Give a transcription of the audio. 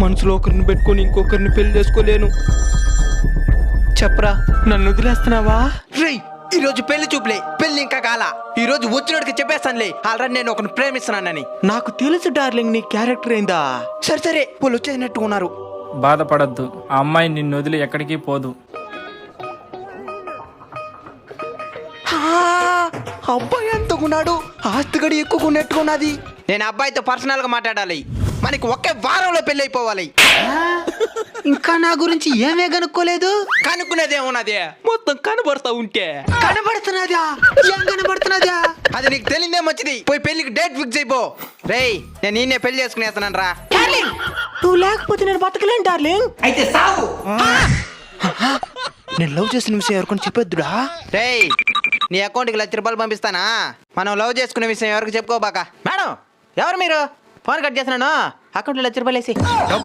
మనసులో ఒకరిని పెట్టుకొని ఇంకొకరిని పెళ్లి చేసుకోలేను. చెప్పరా, నన్ను వదిలేస్తున్నావా? రేయ్, ఈ రోజు పెళ్లి చూపులే, పెళ్లి ఇంకా కాల. ఈ రోజు వచ్చినోడికి చెప్పేస్తానులే, ఆల్రెడీ నేను ఒకరిని ప్రేమిస్తున్నానని. నాకు తెలుసు డార్లింగ్, నీ క్యారెక్టర్ ఏందా. సరే సరే, వాళ్ళు వచ్చేసినట్టుగా ఉన్నారు. బాధపడద్దు, ఆ అమ్మాయి నిన్ను వదిలి ఎక్కడికి పోదు. అబ్బాయి ఎంతకున్నాడు, ఆస్తిగడి ఎక్కువకున్నట్టుకున్నది. నేను అబ్బాయితో పర్సనల్ గా మాట్లాడాలి, మనకి ఒకే వారంలో పెళ్లి అయిపోవాలి. ఇంకా నా గురించి ఏమే కనుక్కోలేదు? కనుక్కునేది ఏమున్నది, మొత్తం కనబడతా ఉంటే. కనబడుతున్నదా? ఏం కనబడుతున్నదా? అది నీకు తెలియదే మంచిది. పోయి పెళ్లికి డేట్ ఫిక్స్ అయిపో. రేయ్, నేను నిన్నే పెళ్లి చేసుకునేస్తున్నాను రా. నువ్వు లేకపోతే నేను బతకలేను డార్లింగ్. అయితే సావు. నేను లవ్ చేసిన విషయం ఎవరికొని చెప్పొద్దుడా? రేయ్, నీ అకౌంట్కి ₹1,00,000 పంపిస్తానా? మనం లవ్ చేసుకునే విషయం ఎవరికి చెప్పుకోబాక. మేడం, ఎవరు మీరు? ఫోన్ కట్ చేస్తున్నాను, అకౌంట్లో ₹1,00,000 వేసి.